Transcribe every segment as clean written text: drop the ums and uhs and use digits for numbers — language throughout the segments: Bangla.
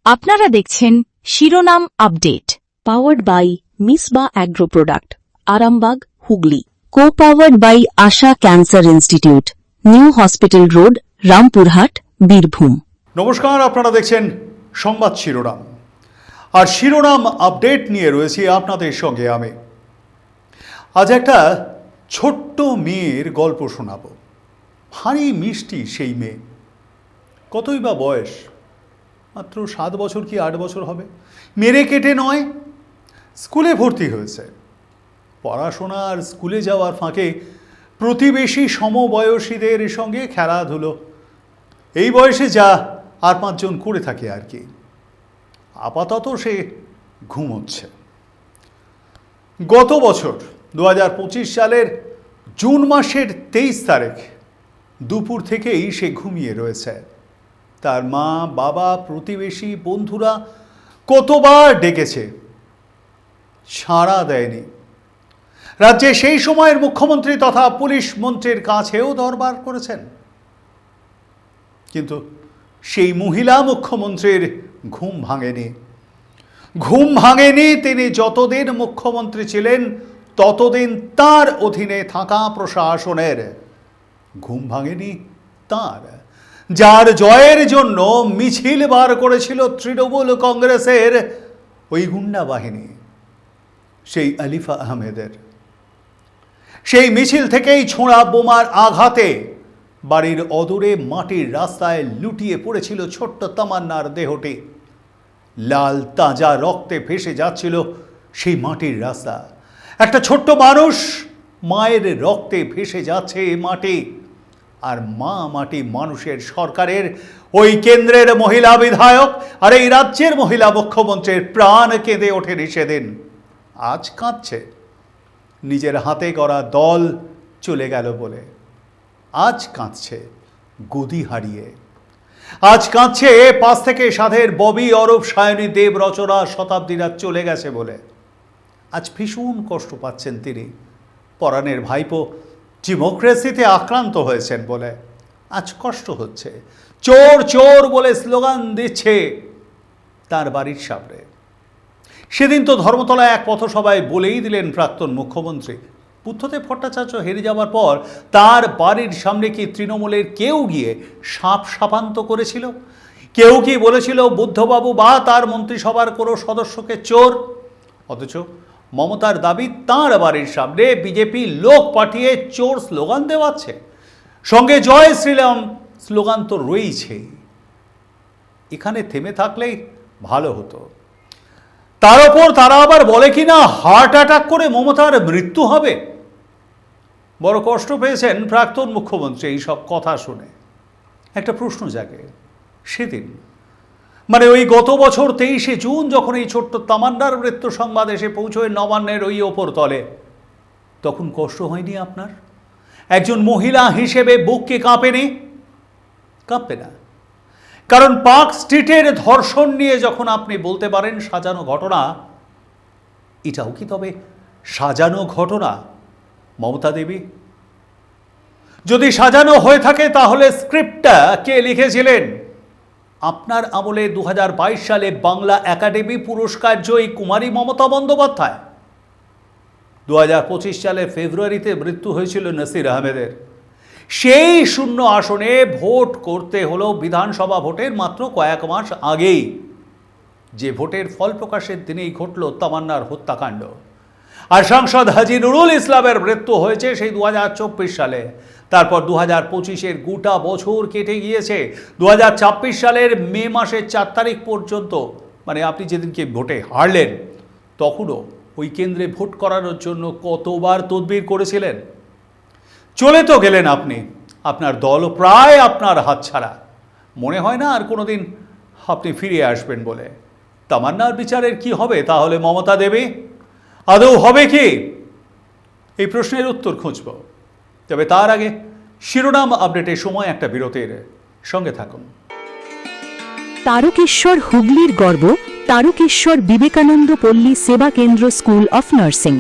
আপনারা দেখছেন শিরোনাম update, powered by Misba agro product, Arambagh, Hooghly. Co powered by Asha cancer institute, new hospital road, Rampurhat, Birbhum. নমস্কার, আপনারা দেখছেন সংবাদ শিরোনাম। আর শিরোনাম আপডেট নিয়ে রয়েছি আপনাদের সঙ্গে আমি। আজ একটা ছোট্ট মেয়ের গল্প শোনাবো। ভারী মিষ্টি সেই মেয়ে। কতই বা বয়স, মাত্র 7 বছর কি 8 বছর হবে। মেরে কেটে নয়, স্কুলে ভর্তি হয়েছে। পড়াশোনা আর স্কুলে যাওয়ার ফাঁকে প্রতিবেশী সমবয়সীদের সঙ্গে খেলাধুলো, এই বয়সে যা 4-5 জন করে থাকে আর কি। আপাতত সে ঘুমোচ্ছে। গত বছর 2025 সালের জুন মাসের 23 তারিখ দুপুর থেকেই সে ঘুমিয়ে রয়েছে। তার মা, বাবা, প্রতিবেশী, বন্ধুরা কতবার ডেকেছে, সাড়া দেয়নি। রাজ্যে সেই সময়ের মুখ্যমন্ত্রী তথা পুলিশ মন্ত্রীর কাছেও দরবার করেছেন, কিন্তু সেই মহিলা মুখ্যমন্ত্রীর ঘুম ভাঙেনি। ঘুম ভাঙেনি তিনি যতদিন মুখ্যমন্ত্রী ছিলেন, ততদিন তার অধীনে থাকা প্রশাসনের। ঘুম ভাঙেনি তার, যার জয়ের জন্য মিছিল বার করেছিল তৃণমূল কংগ্রেসের ওই গুন্ডা বাহিনী, সেই আলিফা আহমেদের। সেই মিছিল থেকেই ছোঁড়া বোমার আঘাতে বাড়ির অদূরে মাটির রাস্তায় লুটিয়ে পড়েছিল ছোট্ট তামান্নার দেহটি। লাল তাজা রক্তে ভেসে যাচ্ছিল সেই মাটির রাস্তা। একটা ছোট্ট মানুষ, মায়ের রক্তে ভেসে যাচ্ছে মাটি। আর মা মাটি মানুষের সরকারের ওই কেন্দ্রের মহিলা বিধায়ক আর এই রাজ্যের মহিলা মুখ্যমন্ত্রীর প্রাণ কেঁদে ওঠেনি সেদিন। আজ কাঁদছে নিজের হাতে গড়া দল চলে গেল বলে। আজ কাঁদছে গদি হারিয়ে। আজ কাঁদছে 5 থেকে 7 ববি, অরূপ, সায়নী, দেব, রচনা শতাব্দীরা চলে গেছে বলে। আজ ভীষণ কষ্ট পাচ্ছেন তিনি, পরাণের ভাইপো ডেমোক্রেসিতে আক্রান্ত হয়েছেন বলে। আজ কষ্ট হচ্ছে, চোর চোর বলে স্লোগান দিচ্ছে তার বাড়ির সামনে। সেদিন তো ধর্মতলায় এক পথসভায় বলেই দিলেন প্রাক্তন মুখ্যমন্ত্রী, বুদ্ধদেব ভট্টাচার্য হেরে যাওয়ার পর তার বাড়ির সামনে কি তৃণমূলের কেউ গিয়ে সাপ সাপান্ত করেছিল? কেউ কি বলেছিল বুদ্ধবাবু বা তার মন্ত্রিসভার কোনো সদস্যকে চোর? অথচ মমতার দাবি তাঁর বাড়ির সামনে বিজেপি লোক পাঠিয়ে চোর স্লোগান দেওয়াচ্ছে। সঙ্গে জয় শ্রীরাম স্লোগান তো রয়েছে। এখানে থেমে থাকলেই ভালো হতো। তার ওপর তারা আবার বলে কিনা হার্ট অ্যাটাক করে মমতার মৃত্যু হবে। বড় কষ্ট পেয়েছেন প্রাক্তন মুখ্যমন্ত্রী এই সব কথা শুনে। একটা প্রশ্ন জাগে, সেদিন মানে ওই গত বছর 23শে জুন যখন এই ছোট্ট তামান্নার মৃত্যু সংবাদ এসে পৌঁছয় নবান্নের ওই ওপর তলে, তখন কষ্ট হয়নি আপনার? একজন মহিলা হিসেবে বুক কি কাঁপেনি? কাঁপবে না, কারণ পার্ক স্ট্রিটের ধর্ষণ নিয়ে যখন আপনি বলতে পারেন সাজানো ঘটনা, এটাও কি তবে সাজানো ঘটনা মমতা দেবী? যদি সাজানো হয়ে থাকে তাহলে স্ক্রিপ্টটা কে লিখেছিলেন? আপনার আমলে 2022 সালে বাংলা একাডেমি পুরস্কার জয়ী কুমারী মমতা বন্দ্যোপাধ্যায়। 2025 সালে ফেব্রুয়ারিতে মৃত্যু হয়েছিল নাসির আহমেদের। সেই শূন্য আসনে ভোট করতে হলো বিধানসভা ভোটের মাত্র কয়েক মাস আগেই, যে ভোটের ফল প্রকাশের দিনেই ঘটল তামান্নার হত্যাকাণ্ড। আর সাংসদ হাজী নুরুল ইসলামের মৃত্যু হয়েছে সেই 2024 সালে। তারপর 2025-এর গোটা বছর কেটে গিয়েছে। 2026 সালের মে মাসের 4 তারিখ পর্যন্ত, মানে আপনি যেদিনকে ভোটে হারলেন, তখনও ওই কেন্দ্রে ভোট করানোর জন্য কতবার তদবির করেছিলেন। চলে তো গেলেন আপনি, আপনার দল প্রায় আপনার হাতছাড়া। মনে হয় না আর কোনোদিন আপনি ফিরে আসবেন বলে। তামান্নার বিচারের কি হবে তাহলে মমতা দেবী? আদৌ হবে কি? এই প্রশ্নের উত্তর খুঁজব। তবে তার আগে শিরোনাম আপডেটের সময় একটা বিরতির সঙ্গে থাকুন। তারকেশ্বর হুগলির গর্ব তারকেশ্বর বিবেকানন্দ পল্লী সেবা কেন্দ্র স্কুল অফ নার্সিং,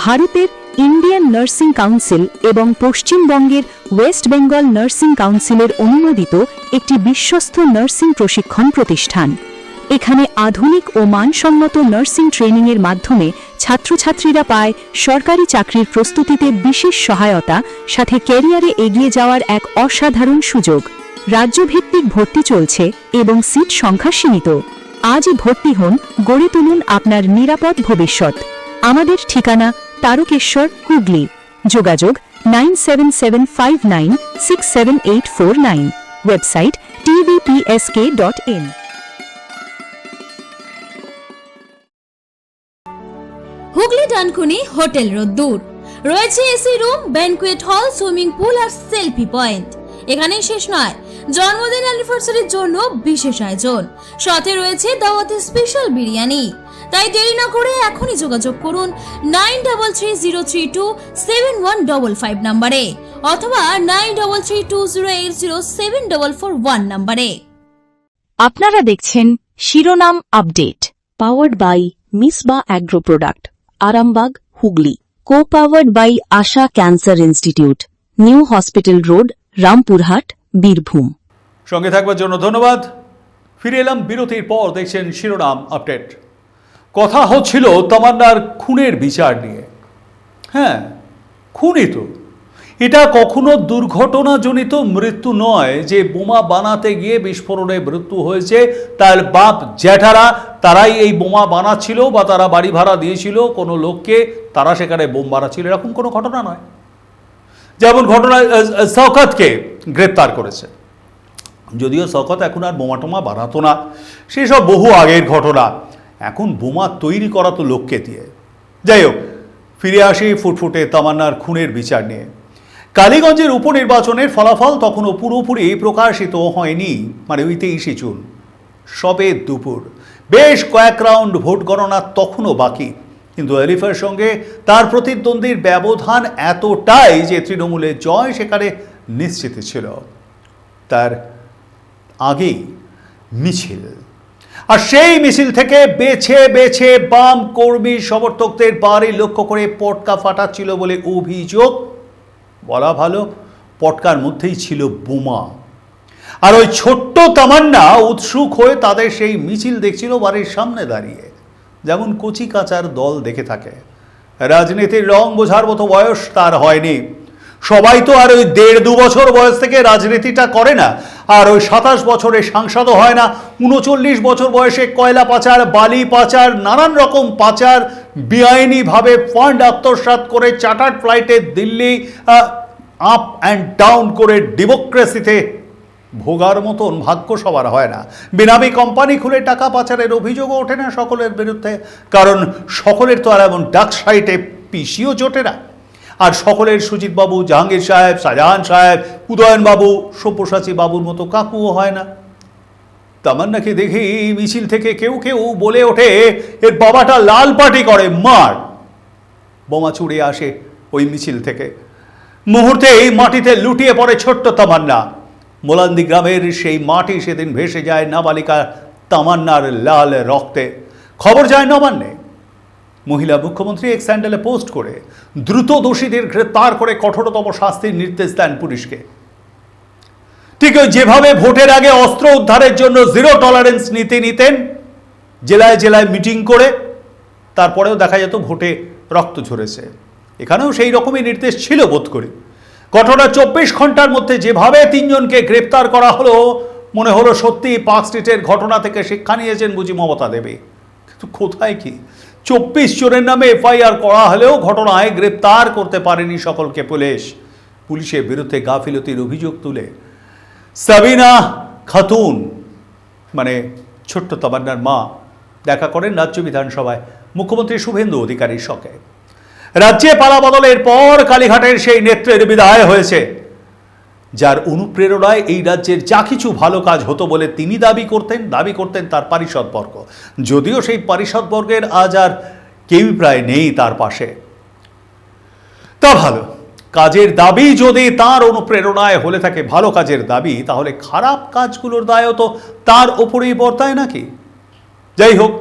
ভারতের ইন্ডিয়ান নার্সিং কাউন্সিল এবং পশ্চিমবঙ্গের ওয়েস্ট বেঙ্গল নার্সিং কাউন্সিলের অনুমোদিত একটি বিশ্বস্ত নার্সিং প্রশিক্ষণ প্রতিষ্ঠান। এখানে আধুনিক ও মানসম্মত নার্সিং ট্রেনিংয়ের মাধ্যমে ছাত্রছাত্রীরা পায় সরকারি চাকরির প্রস্তুতিতে বিশেষ সহায়তা, সাথে ক্যারিয়ারে এগিয়ে যাওয়ার এক অসাধারণ সুযোগ। রাজ্যভিত্তিক ভর্তি চলছে এবং সিট সংখ্যা সীমিত। আজই ভর্তি হন, গড়ে তুলুন আপনার নিরাপদ ভবিষ্যৎ। আমাদের ঠিকানা তারকেশ্বর, হুগলি। যোগাযোগ 9775967849। Website tvpsk.in। Hooghly Dankuni hotel রোদ্দুর রয়েছে এসি রুম, ব্যানকুয়েট হল, সুইমিং পুল আর সেলফি পয়েন্ট। এখানেই শেষ নয়, জন্মদিন অ্যানিভার্সারির জন্য বিশেষ আয়োজন, সাথে রয়েছে দাওয়াতে স্পেশাল বিরিয়ানি। তাই দেরি না করে এখনই যোগাযোগ করুন 9330327155 নম্বরে অথবা 933208074441 নম্বরে। আপনারা দেখছেন শিরোনাম update, powered by Misba agro product, Arambagh, Hooghly. Co powered by Asha cancer institute, new hospital road, Rampurhat, Birbhum. সঙ্গে থাকবার জন্য ধন্যবাদ। ফিরে এলাম বিরতির পর, দেখছেন শিরোনাম আপডেট। কথা হচ্ছিল তামান্নার খুনের বিচার নিয়ে। হ্যাঁ, খুনই তো। এটা কখনো দুর্ঘটনাজনিত মৃত্যু নয় যে বোমা বানাতে গিয়ে বিস্ফোরণে মৃত্যু হয়েছে, তার বাপ জ্যাঠারা তারাই এই বোমা বানাচ্ছিল বা তারা বাড়ি ভাড়া দিয়েছিল কোনো লোককে, তারা সেখানে বোম বানাচ্ছিল, এরকম কোনো ঘটনা নয়। যেমন ঘটনায় শওকতকে গ্রেপ্তার করেছে, যদিও শওকত এখন আর বোমা টোমা বানাতো না, সেসব বহু আগের ঘটনা। এখন বোমা তৈরি করা তো লোককে দিয়ে। যাই হোক, ফিরে আসি ফুটফুটে তামান্নার খুনের বিচার নিয়ে। কালীগঞ্জের উপনির্বাচনের ফলাফল তখনও পুরোপুরি প্রকাশিত হয়নি, মানে ওই 23শে জুন, সবে দুপুর। বেশ কয়েক রাউন্ড ভোট গণনা তখনও বাকি, কিন্তু এলিফের সঙ্গে তার প্রতিদ্বন্দ্বীর ব্যবধান এতটাই যে তৃণমূলের জয় সেখানে নিশ্চিত ছিল। তার আগেই মিছিল, আর সেই মিছিল থেকে বেছে বেছে বাম কর্মী সমর্থকদের বাড়ি লক্ষ্য করে পটকা ফাটাচ্ছিল বলে অভিযোগ। বলা ভালো, পটকার মধ্যেই ছিল বোমা। আর ওই ছোট্ট তামান্না উৎসুক হয়ে তাদের সেই মিছিল দেখছিল বাড়ির সামনে দাঁড়িয়ে, যেমন কচি কাচার দল দেখে থাকে। রাজনীতির রং বোঝার মতো বয়স তার হয়নি। সবাই তো আর ওই 1.5-2 বছর বয়স থেকে রাজনীতিটা করে না, আর ওই 27 বছরে সাংসদও হয় না। 39 বছর বয়সে কয়লা পাচার, বালি পাচার, নানান রকম পাচার, বেআইনিভাবে ফান্ড আত্মসাৎ করে চার্টার্ড ফ্লাইটে দিল্লি আপ অ্যান্ড ডাউন করে ডেমোক্রেসিতে ভোগার মতন ভাগ্য সবার হয় না। বেনামি কোম্পানি খুলে টাকা পাচারের অভিযোগও ওঠে না সকলের বিরুদ্ধে, কারণ সকলের তো আর এমন ডাক সাইটে পিসিও জোটে না। আর সকলের সুজিতবাবু, জাহাঙ্গীর সাহেব, শাহজাহান সাহেব, উদয়নবাবু, সব্যসাচী বাবুর মতো কাকুও হয় না। তামান্নাকে দেখি মিছিল থেকে কেউ কেউ বলে ওঠে এর বাবাটা লাল পার্টি করে, মার। বোমা ছুড়ে আসে ওই মিছিল থেকে, মুহূর্তেই মাটিতে লুটিয়ে পড়ে ছোট্ট তামান্না। মোলান্দি গ্রামের সেই মাটি সেদিন ভেসে যায় নাবালিকা তামান্নার লাল রক্তে। খবর যায় নবান্নে। মহিলা মুখ্যমন্ত্রী এক স্যান্ডেলে পোস্ট করে দ্রুত দোষীদের গ্রেপ্তার করে কঠোরতম শাস্তির নির্দেশ দেন পুলিশকে। ঠিক যেভাবে ভোটের আগে অস্ত্র উদ্ধারের জন্য 0 টলারেন্স নীতি নিতেন, জেলায় জেলায় মিটিং করে, তারপরেও দেখা যেত ভোটে রক্ত ঝরেছে। এখানেও সেই রকমই নির্দেশ ছিল বোধ করি। ঘটনা 24 ঘন্টার মধ্যে যেভাবে 3 জনকে গ্রেপ্তার করা হলো, মনে হলো সত্যি পার্ক স্ট্রিটের ঘটনা থেকে শিক্ষা নিয়েছেন বুঝি মমতা দেবী। কিন্তু কোথায় কি, 24 জনের নামে এফআইআর করা হলেও ঘটনায় গ্রেপ্তার করতে পারেনি সকলকে পুলিশ। পুলিশের বিরুদ্ধে গাফিলতির অভিযোগ তুলে সাবিনা খাতুন, মানে ছোট্ট তামান্নার মা, দেখা করেন রাজ্য বিধানসভায় মুখ্যমন্ত্রী শুভেন্দু অধিকারীর সঙ্গে। রাজ্যে পালা বদলের পর কালীঘাটের সেই নেত্রের বিদায় হয়েছে, যার অনুপ্রেরণায় এই রাজ্যের যা কিছু ভালো কাজ হতো বলে তিনি দাবি করতেন তার পারিষদবর্গ। যদিও সেই পারিষদবর্গের আজ আর কেউই প্রায় নেই তার পাশে। তা ভালো, কাজের দাবি যদি তার অনুপ্রেরণায় হলে থাকে ভালো কাজের দাবি, তাহলে খারাপ কাজগুলোর দায়ও তো তার ওপরেই বর্তায় নাকি? যাই হোক,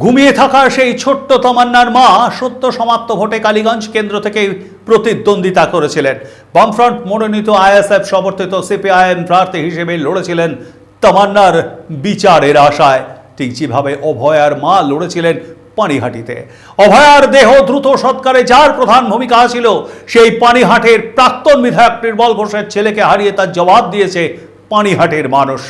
ঘুমিয়ে থাকা সেই ছোট্ট তামান্নার মা সদ্য সমাপ্ত ভোটে কালীগঞ্জ কেন্দ্র থেকে প্রতিদ্বন্দ্বিতা করেছিলেন। বামফ্রন্ট মনোনীত আইএসএফ সমর্থিত সিপিআইএম প্রার্থী হিসেবে লড়েছিলেন তামান্নার বিচারের আশায়। ঠিক যেভাবে অভয়ার মা লড়েছিলেন পানিহাটিতে। অভয়ার দেহ দ্রুত সৎকারে যার প্রধান ভূমিকা ছিল, সেই পানিহাটের প্রাক্তন বিধায়ক নির্মল ঘোষের ছেলেকে হারিয়ে তার জবাব দিয়েছে পানিহাটের মানুষ।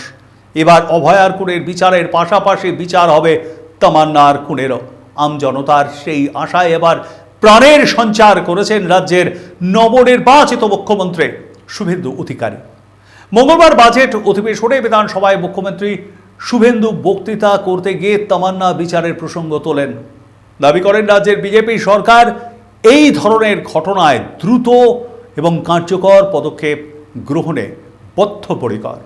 এবার অভয়ার খুনের বিচারের পাশাপাশি বিচার হবে তামান্নার খুনেরও। আমজনতার সেই আশায় এবার প্রাণের সঞ্চার করেছেন রাজ্যের নবনির্বাচিত মুখ্যমন্ত্রী শুভেন্দু অধিকারী। মঙ্গলবার বাজেট অধিবেশনে বিধানসভায় মুখ্যমন্ত্রী শুভেন্দু বক্তৃতা করতে গিয়ে তামান্না বিচারের প্রসঙ্গ তোলেন। দাবি করেন রাজ্যের বিজেপি সরকার এই ধরনের ঘটনায় দ্রুত এবং কার্যকর পদক্ষেপ গ্রহণে বদ্ধপরিকর।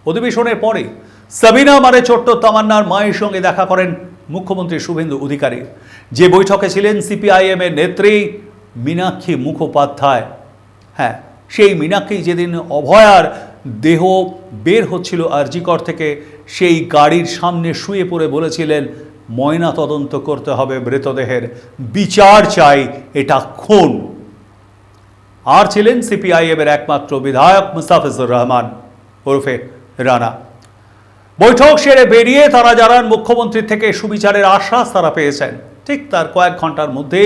অধিবেশনের পরে সাবিনা মানে ছোট্ট তামান্নার মায়ের সঙ্গে দেখা করেন মুখ্যমন্ত্রী শুভেন্দু অধিকারী। যে বৈঠকে ছিলেন সিপিআইএম এর নেত্রী মীনাক্ষী মুখোপাধ্যায়। হ্যাঁ, সেই মীনাক্ষী যেদিন অভয়ার দেহ বের হচ্ছিল আরজিকর থেকে, সেই গাড়ির সামনে শুয়ে পড়ে বলেছিলেন ময়না তদন্ত করতে হবে মৃতদেহের, বিচার চাই, এটা খুন। আর ছিলেন সিপিআইএম এর একমাত্র বিধায়ক মুস্তাফিজুর রহমান ওরফে রানা। বৈঠক সেরে বেরিয়ে তারা জানান মুখ্যমন্ত্রীর থেকে সুবিচারের আশ্বাস তারা পেয়েছেন। ঠিক তার কয়েক ঘন্টার মধ্যে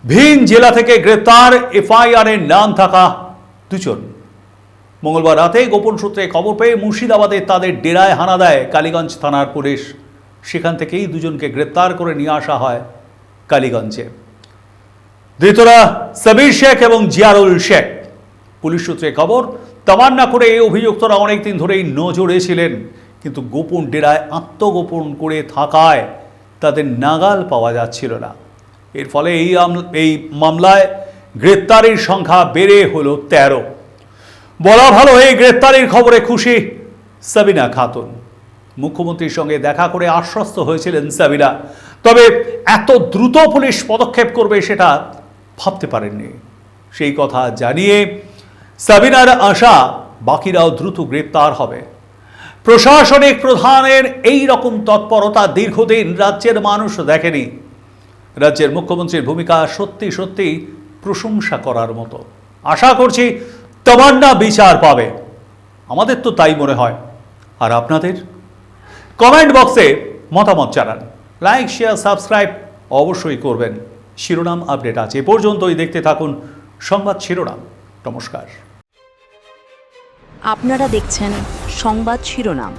ভিন জেলা থেকে গ্রেপ্তার এফআইআর এর নাম থাকা দুজন। মঙ্গলবার রাতে গোপন সূত্রে খবর পেয়ে মুর্শিদাবাদে তাদের ডেরায় হানা দেয় কালীগঞ্জ থানার পুলিশ। সেখান থেকেই দুজনকে গ্রেপ্তার করে নিয়ে আসা হয় কালীগঞ্জে। ধৃতরা সাবির শেখ এবং জিয়ারুল শেখ। পুলিশ সূত্রে খবর, তামান্না করে এই অভিযুক্তরা অনেকদিন ধরেই নজরে ছিলেন, কিন্তু গোপন ডেরায় আত্মগোপন করে থাকায় তাদের নাগাল পাওয়া যাচ্ছিল না। এর ফলে এই মামলায় গ্রেপ্তারির সংখ্যা বেড়ে হলো 13। বলা ভালো, এই গ্রেপ্তারির খবরে খুশি সাবিনা খাতুন। মুখ্যমন্ত্রীর সঙ্গে দেখা করে আশ্বস্ত হয়েছিলেন সাবিনা, তবে এত দ্রুত পুলিশ পদক্ষেপ করবে সেটা ভাবতে পারেননি। সেই কথা জানিয়ে সাবিনার আশা বাকিরাও দ্রুত গ্রেপ্তার হবে। প্রশাসনিক প্রধানের এই রকম তৎপরতা দীর্ঘদিন রাজ্যের মানুষ দেখেনি। রাজ্যের মুখ্যমন্ত্রীর ভূমিকা সত্যি সত্যি প্রশংসা করার মতো। আশা করছি তামান্না বিচার পাবে, আমাদের তো তাই মনে হয়। আর আপনাদের কমেন্ট বক্সে মতামত জানান। লাইক, শেয়ার, সাবস্ক্রাইব অবশ্যই করবেন। শিরোনাম আপডেট আছে এ পর্যন্তই। দেখতে থাকুন সংবাদ শিরোনাম। নমস্কার। আপনারা দেখছেন সংবাদ শিরোনাম।